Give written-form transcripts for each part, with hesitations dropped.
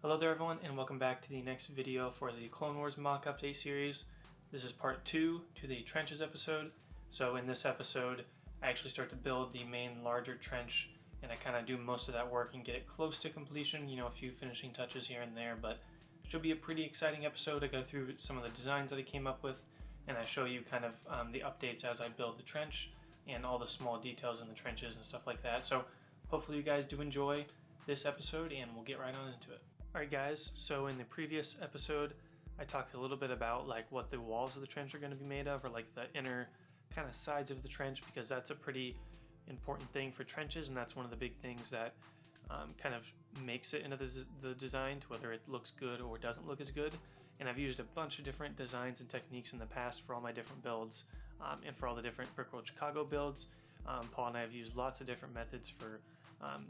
Hello there everyone, and welcome back to the next video for the Clone Wars mock update series. This is part 2 to the trenches episode. So in this episode I actually start to build the main larger trench, and I kind of do most of that work and get it close to completion, a few finishing touches here and there, but it should be a pretty exciting episode. I go through some of the designs that I came up with, and I show you kind of the updates as I build the trench and all the small details in the trenches and stuff like that. So hopefully you guys do enjoy this episode, and we'll get right on into it. Alright guys, so in the previous episode I talked a little bit about like what the walls of the trench are going to be made of, or like the inner kind of sides of the trench, because that's a pretty important thing for trenches, and that's one of the big things that kind of makes it into the design, to whether it looks good or doesn't look as good. And I've used a bunch of different designs and techniques in the past for all my different builds, and for all the different Brickworld Chicago builds. Paul and I have used lots of different methods for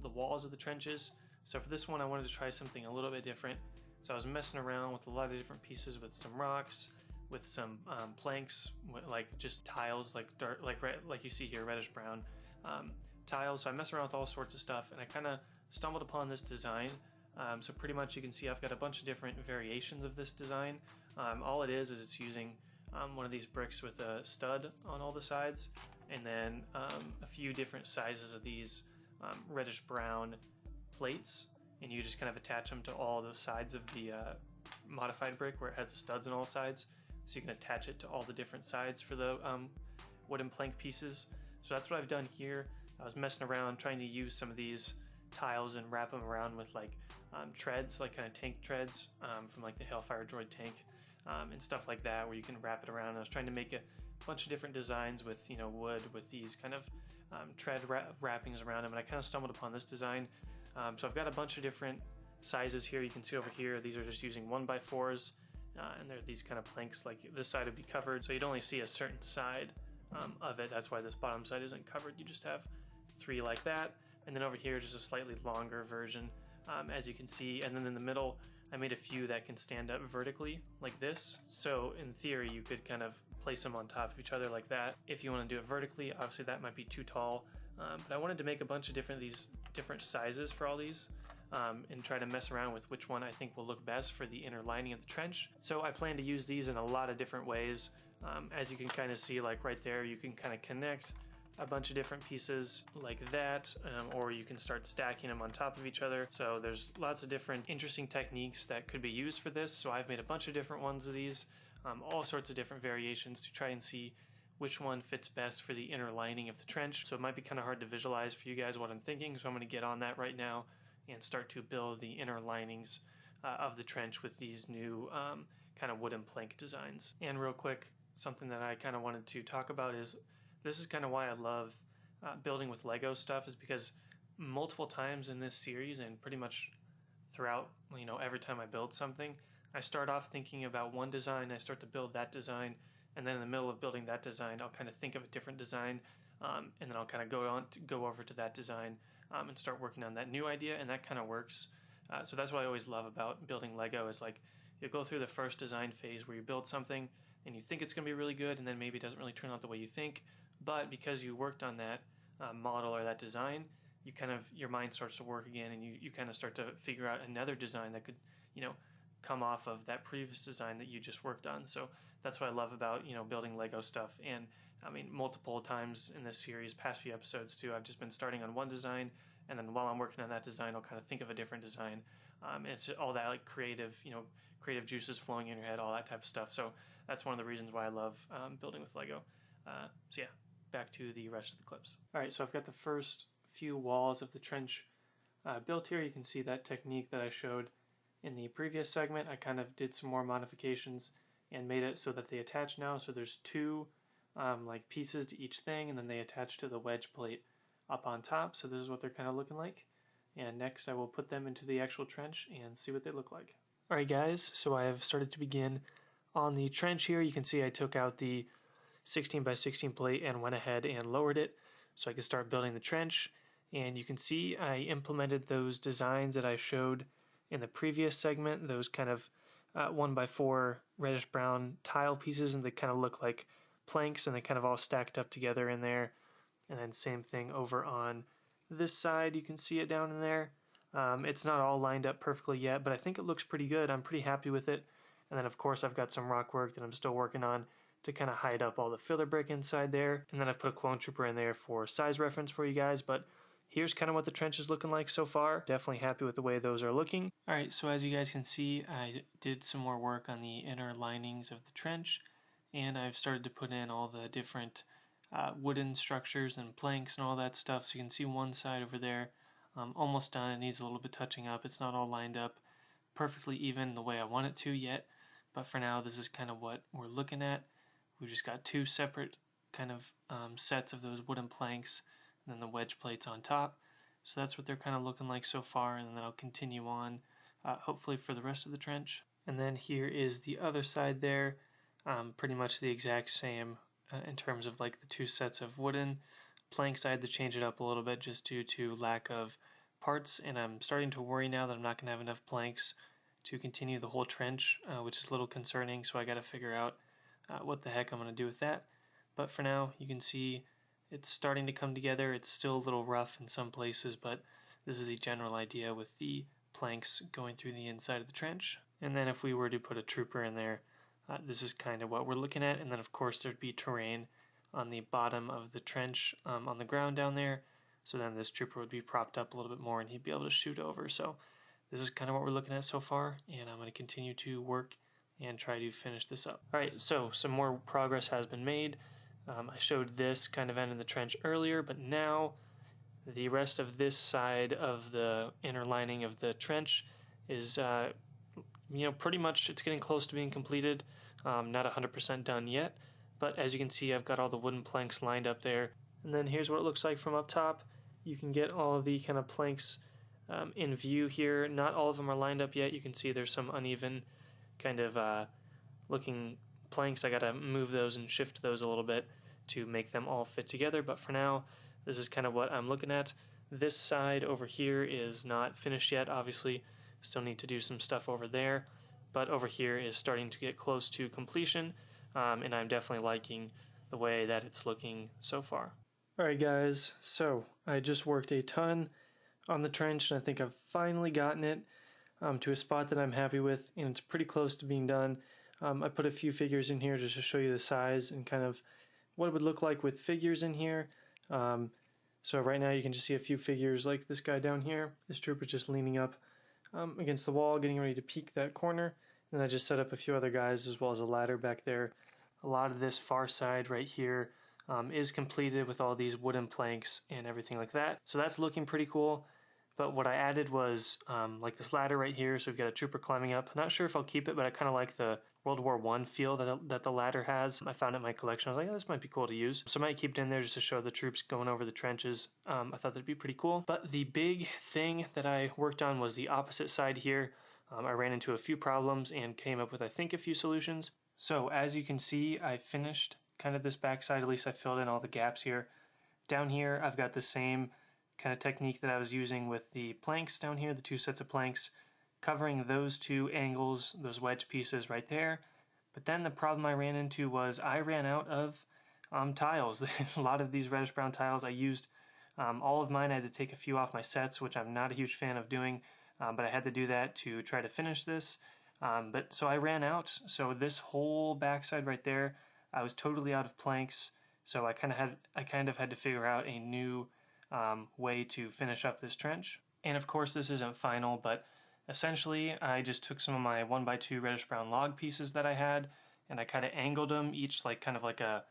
the walls of the trenches. So for this one I wanted to try something a little bit different. So I was messing around with a lot of different pieces, with some rocks, with some planks, like just tiles, like dark, like you see here, reddish brown tiles. So I mess around with all sorts of stuff, and I kind of stumbled upon this design. So pretty much you can see I've got a bunch of different variations of this design. All it is it's using one of these bricks with a stud on all the sides, and then a few different sizes of these reddish brown plates, and you just kind of attach them to all the sides of the modified brick where it has the studs on all sides, so you can attach it to all the different sides for the wooden plank pieces. So that's what I've done here. I was messing around trying to use some of these tiles and wrap them around with like treads, like kind of tank treads from like the Hellfire Droid tank, and stuff like that, where you can wrap it around. I was trying to make a bunch of different designs with wood, with these kind of tread wrappings around them, and I kind of stumbled upon this design. So I've got a bunch of different sizes here. You can see over here these are just using 1x4s, and they're these kind of planks. Like this side would be covered, so you'd only see a certain side of it. That's why this bottom side isn't covered. You just have 3 like that, and then over here just a slightly longer version, as you can see. And then in the middle I made a few that can stand up vertically like this. So in theory you could kind of place them on top of each other like that. If you want to do it vertically, obviously that might be too tall, but I wanted to make a bunch of these different sizes for all these, and try to mess around with which one I think will look best for the inner lining of the trench. So I plan to use these in a lot of different ways. As you can kind of see, like right there, you can kind of connect a bunch of different pieces like that, or you can start stacking them on top of each other. So there's lots of different interesting techniques that could be used for this. So I've made a bunch of different ones of these, all sorts of different variations, to try and see which one fits best for the inner lining of the trench. So it might be kind of hard to visualize for you guys what I'm thinking, so I'm going to get on that right now and start to build the inner linings of the trench with these new kind of wooden plank designs. And real quick, something that I kind of wanted to talk about is, this is kind of why I love building with Lego stuff, is because multiple times in this series, and pretty much throughout, every time I build something, I start off thinking about one design, I start to build that design, and then in the middle of building that design I'll kind of think of a different design, and then I'll kind of go over to that design and start working on that new idea, and that kind of works. So that's what I always love about building Lego, is like you go through the first design phase where you build something and you think it's going to be really good, and then maybe it doesn't really turn out the way you think, but because you worked on that model or that design, you kind of, your mind starts to work again, and you kind of start to figure out another design that could come off of that previous design that you just worked on. So that's what I love about building Lego stuff. And I mean, multiple times in this series, past few episodes too, I've just been starting on one design, and then while I'm working on that design I'll kind of think of a different design. And it's all that like creative juices flowing in your head, all that type of stuff. So that's one of the reasons why I love building with Lego. So yeah, back to the rest of the clips. Alright, so I've got the first few walls of the trench built here. You can see that technique that I showed in the previous segment. I kind of did some more modifications and made it so that they attach now. So there's 2 like pieces to each thing, and then they attach to the wedge plate up on top. So this is what they're kind of looking like. And next I will put them into the actual trench and see what they look like. Alright guys, so I have started to begin on the trench here. You can see I took out the 16x16 plate and went ahead and lowered it so I could start building the trench. And you can see I implemented those designs that I showed in the previous segment, those kind of 1x4 reddish brown tile pieces, and they kind of look like planks, and they kind of all stacked up together in there. And then same thing over on this side, you can see it down in there. It's not all lined up perfectly yet, but I think it looks pretty good. I'm pretty happy with it. And then of course I've got some rock work that I'm still working on to kind of hide up all the filler brick inside there. And then I've put a clone trooper in there for size reference for you guys, but here's kind of what the trench is looking like so far. Definitely happy with the way those are looking. Alright, so as you guys can see, I did some more work on the inner linings of the trench, and I've started to put in all the different wooden structures and planks and all that stuff. So you can see one side over there, almost done. It needs a little bit touching up. It's not all lined up perfectly even the way I want it to yet, but for now this is kind of what we're looking at. We've just got two separate kind of sets of those wooden planks and then the wedge plates on top. So that's what they're kind of looking like so far, and then I'll continue on hopefully for the rest of the trench. And then here is the other side there, pretty much the exact same in terms of like the two sets of wooden planks. I had to change it up a little bit just due to lack of parts, and I'm starting to worry now that I'm not going to have enough planks to continue the whole trench, which is a little concerning, so I got to figure out what the heck I'm going to do with that. But for now, you can see it's starting to come together. It's still a little rough in some places, but this is the general idea with the planks going through the inside of the trench. And then if we were to put a trooper in there, this is kind of what we're looking at. And then of course there'd be terrain on the bottom of the trench on the ground down there. So then this trooper would be propped up a little bit more and he'd be able to shoot over. So this is kind of what we're looking at so far, and I'm going to continue to work and try to finish this up. Alright, so some more progress has been made. I showed this kind of end in the trench earlier, but now the rest of this side of the inner lining of the trench is pretty much it's getting close to being completed. Not 100% done yet, but as you can see I've got all the wooden planks lined up there. And then here's what it looks like from up top. You can get all of the kind of planks in view here. Not all of them are lined up yet. You can see there's some uneven kind of looking planks. I gotta move those and shift those a little bit to make them all fit together, but for now this is kind of what I'm looking at. This side over here is not finished yet, obviously. Still need to do some stuff over there, but over here is starting to get close to completion, and I'm definitely liking the way that it's looking so far. Alright guys, so I just worked a ton on the trench, and I think I've finally gotten it to a spot that I'm happy with, and it's pretty close to being done. I put a few figures in here just to show you the size and kind of what it would look like with figures in here. So right now you can just see a few figures like this guy down here. This trooper's just leaning up against the wall, getting ready to peek that corner. And I just set up a few other guys as well as a ladder back there. A lot of this far side right here is completed with all these wooden planks and everything like that. So that's looking pretty cool. But what I added was like this ladder right here, so we've got a trooper climbing up. Not sure if I'll keep it, but I kind of like the World War I feel that the ladder has. I found it in my collection. I was like, oh, this might be cool to use. So I might keep it in there just to show the troops going over the trenches. I thought that'd be pretty cool. But the big thing that I worked on was the opposite side here. I ran into a few problems and came up with, I think, a few solutions. So as you can see, I finished kind of this backside. At least I filled in all the gaps here. Down here, I've got the same kind of technique that I was using with the planks down here, the two sets of planks, covering those two angles, those wedge pieces right there. But then the problem I ran into was I ran out of tiles. A lot of these reddish brown tiles, I used all of mine. I had to take a few off my sets, which I'm not a huge fan of doing, but I had to do that to try to finish this. So I ran out. So this whole backside right there, I was totally out of planks. So I kind of had to figure out a new way to finish up this trench. And of course this isn't final, but essentially I just took some of my 1x2 reddish brown log pieces that I had, and I kind of angled them each kind of like a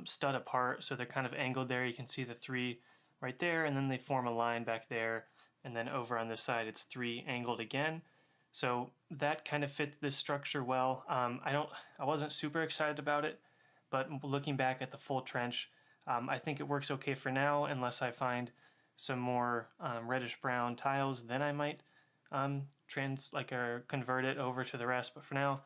stud apart, so they're kind of angled there. You can see the three right there, and then they form a line back there, and then over on this side it's three angled again. So that kind of fit this structure well. I wasn't super excited about it, but looking back at the full trench, I think it works okay for now, unless I find some more reddish brown tiles. Then I might convert it over to the rest. But for now,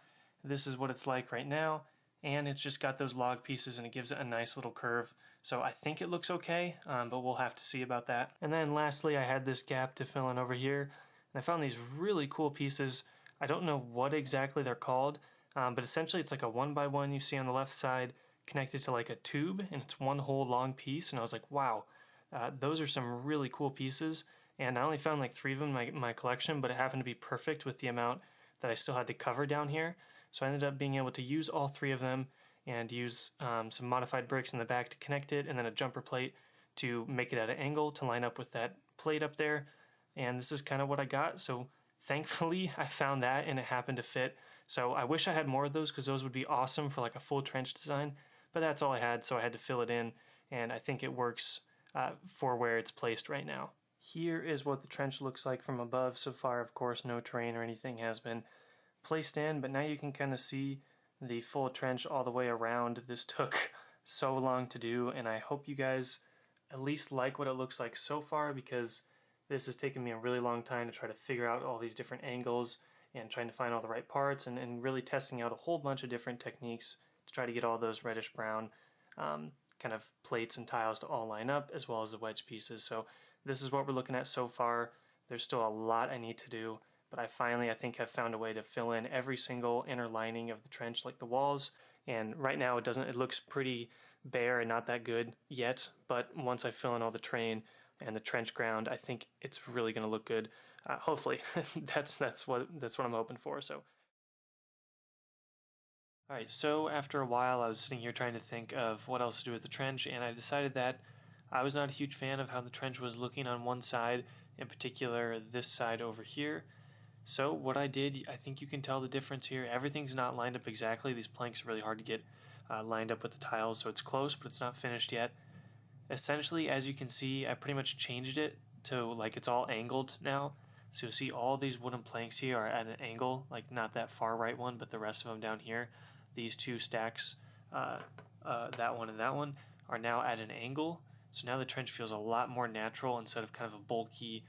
this is what it's like right now, and it's just got those log pieces and it gives it a nice little curve. So I think it looks okay, but we'll have to see about that. And then lastly, I had this gap to fill in over here, and I found these really cool pieces. I don't know what exactly they're called, but essentially it's like a 1x1 you see on the left side, connected to like a tube, and it's one whole long piece. And I was like, wow, those are some really cool pieces, and I only found like 3 of them in my collection, but it happened to be perfect with the amount that I still had to cover down here. So I ended up being able to use all 3 of them and use some modified bricks in the back to connect it, and then a jumper plate to make it at an angle to line up with that plate up there. And this is kind of what I got. So thankfully I found that and it happened to fit. So I wish I had more of those because those would be awesome for like a full trench design, but that's all I had, so I had to fill it in, and I think it works for where it's placed right now. Here is what the trench looks like from above. So far, of course, no terrain or anything has been placed in, but now you can kind of see the full trench all the way around. This took so long to do, and I hope you guys at least like what it looks like so far, because this has taken me a really long time to try to figure out all these different angles and trying to find all the right parts, and really testing out a whole bunch of different techniques to try to get all those reddish brown kind of plates and tiles to all line up, as well as the wedge pieces. So this is what we're looking at so far. There's still a lot I need to do, but I finally, I think, have found a way to fill in every single inner lining of the trench, like the walls. And right now it looks pretty bare and not that good yet, but once I fill in all the terrain and the trench ground, I think it's really going to look good. Hopefully. that's what I'm hoping for. So alright, so after a while I was sitting here trying to think of what else to do with the trench, and I decided that I was not a huge fan of how the trench was looking on one side, in particular this side over here. So what I did, I think you can tell the difference here. Everything's not lined up exactly. These planks are really hard to get lined up with the tiles, so it's close, but it's not finished yet. Essentially, as you can see, I pretty much changed it to like it's all angled now. So you'll see all these wooden planks here are at an angle, like not that far right one, but the rest of them down here. These 2 stacks, that one and that one, are now at an angle. So now the trench feels a lot more natural instead of kind of a bulky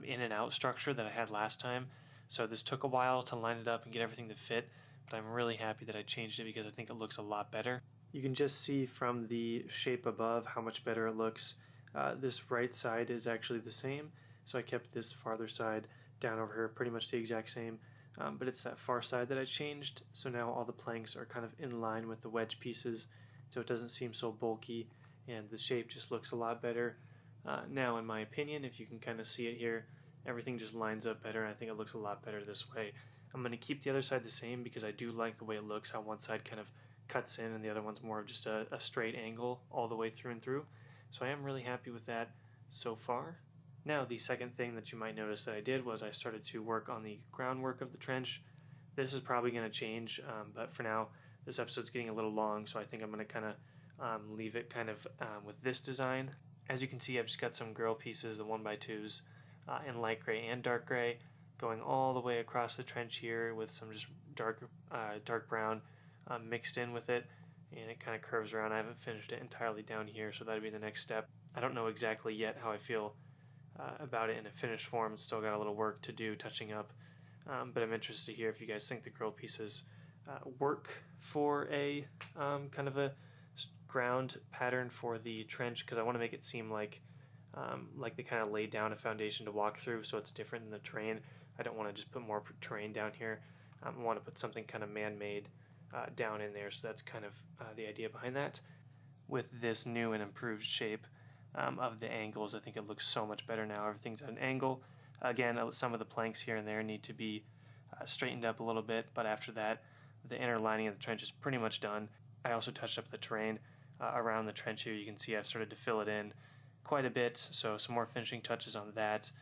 in and out structure that I had last time. So this took a while to line it up and get everything to fit, but I'm really happy that I changed it because I think it looks a lot better. You can just see from the shape above how much better it looks. This right side is actually the same, so I kept this farther side down over here pretty much the exact same, but it's that far side that I changed, so now all the planks are kind of in line with the wedge pieces, so it doesn't seem so bulky, and the shape just looks a lot better. Now, in my opinion, if you can kind of see it here, everything just lines up better, and I think it looks a lot better this way. I'm going to keep the other side the same because I do like the way it looks, how one side kind of cuts in and the other one's more of just a straight angle all the way through and through. So I am really happy with that so far. Now, the second thing that you might notice that I did was I started to work on the groundwork of the trench. This is probably going to change, but for now, this episode's getting a little long, so I think I'm going to kind of leave it kind of with this design. As you can see, I've just got some grill pieces, the 1x2s, in light gray and dark gray, going all the way across the trench here with some just dark brown mixed in with it, and it kind of curves around. I haven't finished it entirely down here, so that'd be the next step. I don't know exactly yet how I feel about it in a finished form. It's still got a little work to do touching up, but I'm interested to hear if you guys think the grill pieces work for a kind of a ground pattern for the trench, because I want to make it seem like they kind of laid down a foundation to walk through, so it's different than the terrain. I don't want to just put more terrain down here. I want to put something kind of man-made down in there, so that's kind of the idea behind that. With this new and improved shape of the angles, I think it looks so much better now. Everything's at an angle. Again, some of the planks here and there need to be straightened up a little bit, but after that, the inner lining of the trench is pretty much done. I also touched up the terrain around the trench here. You can see I've started to fill it in quite a bit, so some more finishing touches on that,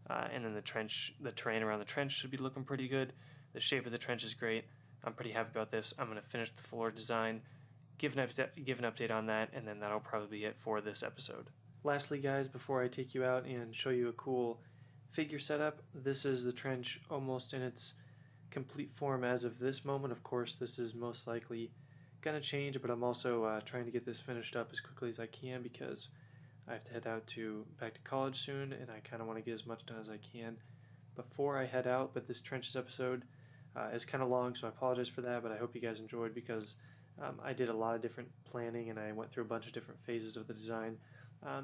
and then the terrain around the trench should be looking pretty good. The shape of the trench is great. I'm pretty happy about this. I'm going to finish the floor design, give an update on that, and then that'll probably be it for this episode. Lastly, guys, before I take you out and show you a cool figure setup, this is the trench almost in its complete form as of this moment. Of course, this is most likely going to change, but I'm also trying to get this finished up as quickly as I can because I have to head out back to college soon, and I kind of want to get as much done as I can before I head out. But this trenches episode is kind of long, so I apologize for that, but I hope you guys enjoyed because I did a lot of different planning and I went through a bunch of different phases of the design,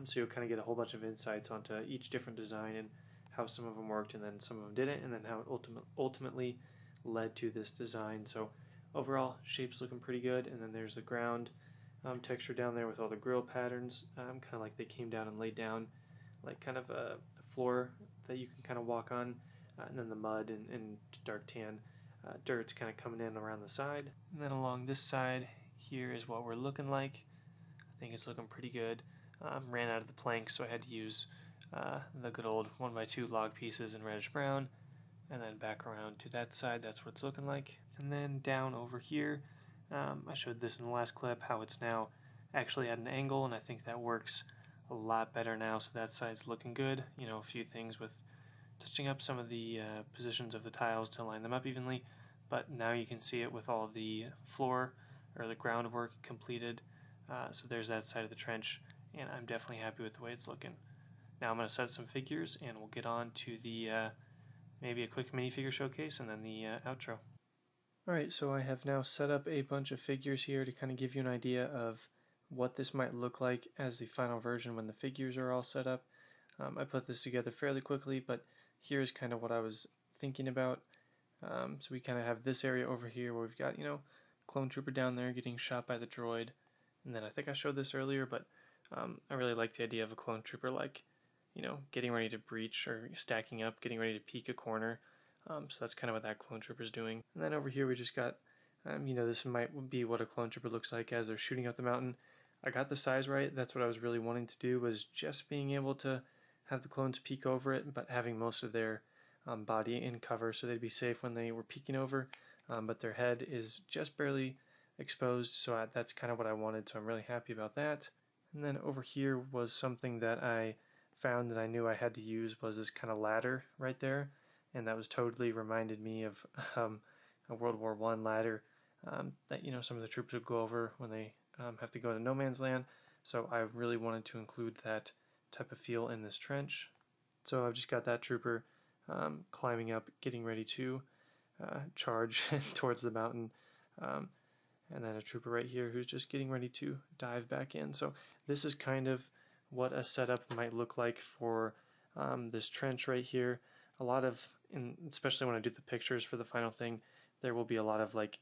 so you'll kind of get a whole bunch of insights onto each different design and how some of them worked and then some of them didn't, and then how it ultimately led to this design. So overall, shape's looking pretty good, and then there's the ground texture down there with all the grill patterns, kind of like they came down and laid down like kind of a floor that you can kind of walk on, and then the mud and dark tan dirt's kind of coming in around the side. And then along this side here is what we're looking like. I think it's looking pretty good. Ran out of the planks, so I had to use the good old 1x2 log pieces in reddish brown. And then back around to that side, that's what it's looking like. And then down over here, I showed this in the last clip, how it's now actually at an angle, and I think that works a lot better now, so that side's looking good. You know, a few things with touching up some of the positions of the tiles to line them up evenly, but now you can see it with all the floor or the groundwork completed. So there's that side of the trench, and I'm definitely happy with the way it's looking. Now I'm going to set up some figures, and we'll get on to the maybe a quick minifigure showcase and then the outro. Alright, so I have now set up a bunch of figures here to kind of give you an idea of what this might look like as the final version when the figures are all set up. I put this together fairly quickly, but here's kind of what I was thinking about. So we kind of have this area over here where we've got, you know, Clone Trooper down there getting shot by the droid. And then I think I showed this earlier, but I really like the idea of a Clone Trooper, like, you know, getting ready to breach or stacking up, getting ready to peek a corner. So that's kind of what that Clone Trooper is doing. And then over here we just got, you know, this might be what a Clone Trooper looks like as they're shooting up the mountain. I got the size right. That's what I was really wanting to do, was just being able to have the clones peek over it, but having most of their body in cover so they'd be safe when they were peeking over. But their head is just barely exposed, so that's kind of what I wanted, so I'm really happy about that. And then over here was something that I found that I knew I had to use, was this kind of ladder right there, and that was totally reminded me of a World War I ladder that, you know, some of the troops would go over when they have to go to no man's land. So I really wanted to include that type of feel in this trench. So I've just got that trooper climbing up, getting ready to charge towards the mountain, and then a trooper right here who's just getting ready to dive back in. So this is kind of what a setup might look like for this trench right here. A lot of, especially when I do the pictures for the final thing, there will be a lot of like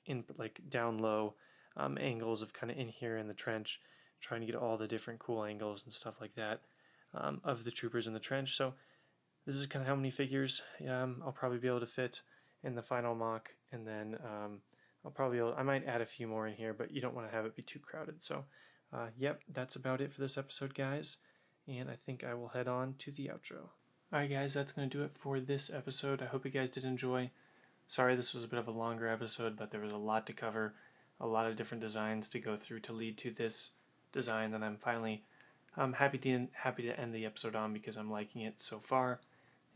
down low angles of kind of in here in the trench, trying to get all the different cool angles and stuff like that of the troopers in the trench. So this is kind of how many figures I'll probably be able to fit in the final mock, and then I might add a few more in here, but you don't want to have it be too crowded. So yep, that's about it for this episode, guys, and I think I will head on to the outro. Alright guys, that's going to do it for this episode. I hope you guys did enjoy. Sorry this was a bit of a longer episode, but there was a lot to cover, a lot of different designs to go through to lead to this design that I'm happy to end the episode on, because I'm liking it so far.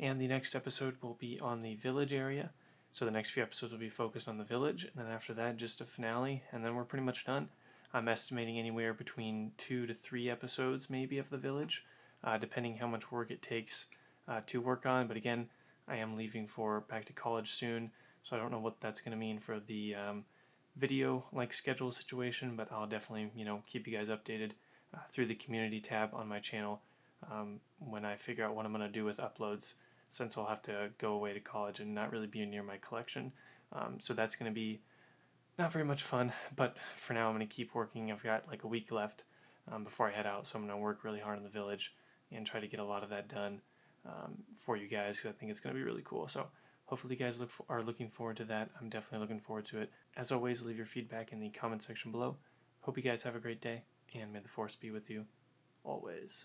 And the next episode will be on the village area. So the next few episodes will be focused on the village, and then after that just a finale, and then we're pretty much done. I'm estimating anywhere between 2 to 3 episodes maybe of the village, depending how much work it takes to work on. But again, I am leaving for back to college soon, so I don't know what that's going to mean for the video schedule situation, but I'll definitely, you know, keep you guys updated through the community tab on my channel when I figure out what I'm going to do with uploads, since I'll have to go away to college and not really be near my collection. So that's going to be not very much fun, but for now I'm going to keep working. I've got like a week left before I head out, so I'm going to work really hard on the village and try to get a lot of that done for you guys, because I think it's going to be really cool. So hopefully you guys are looking forward to that. I'm definitely looking forward to it. As always, leave your feedback in the comment section below. Hope you guys have a great day, and may the Force be with you always.